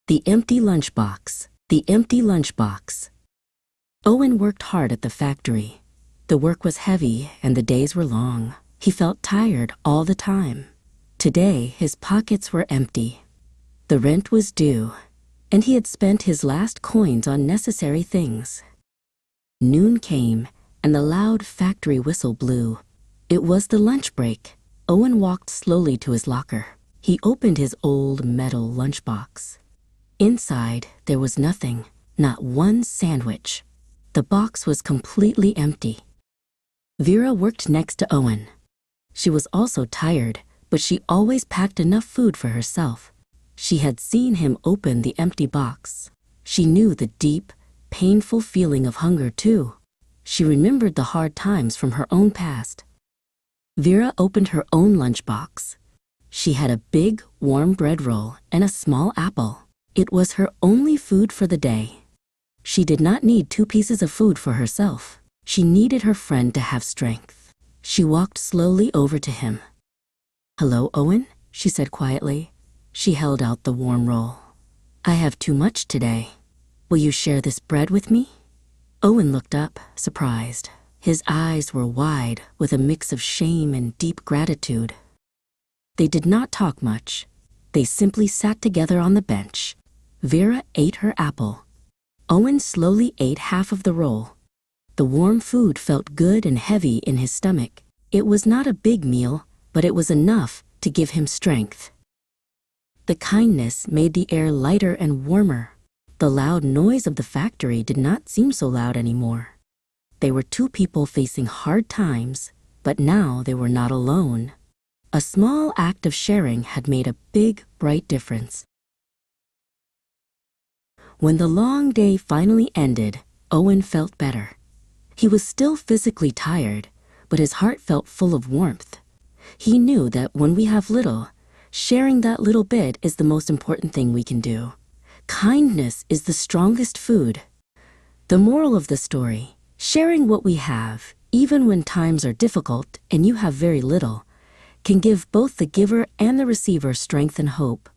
The empty lunchbox. The empty lunchbox. Owen worked hard at the factory. The work was heavy and the days were long. He felt tired all the time. Today, his pockets were empty. The rent was due, and he had spent his last coins on necessary things. Noon came, and the loud factory whistle blew. It was the lunch break. Owen walked slowly to his locker. He opened his old metal lunchbox. Inside, there was nothing, not one sandwich. The box was completely empty. Vera worked next to Owen. She was also tired, but she always packed enough food for herself. She had seen him open the empty box. She knew the deep, painful feeling of hunger too. She remembered the hard times from her own past. Vera opened her own lunchbox. She had a big, warm bread roll and a small apple. It was her only food for the day. She did not need 2 pieces of food for herself. She needed her friend to have strength. She walked slowly over to him. "Hello, Owen," she said quietly. She held out the warm roll. "I have too much today. Will you share this bread with me?" Owen looked up, surprised. His eyes were wide with a mix of shame and deep gratitude. They did not talk much. They simply sat together on the bench. Vera ate her apple. Owen slowly ate half of the roll. The warm food felt good and heavy in his stomach. It was not a big meal, but it was enough to give him strength. The kindness made the air lighter and warmer. The loud noise of the factory did not seem so loud anymore. They were 2 people facing hard times, but now they were not alone. A small act of sharing had made a big, bright difference. When the long day finally ended, Owen felt better. He was still physically tired, but his heart felt full of warmth. He knew that when we have little, sharing that little bit is the most important thing we can do. Kindness is the strongest food. The moral of the story: sharing what we have, even when times are difficult and you have very little, can give both the giver and the receiver strength and hope.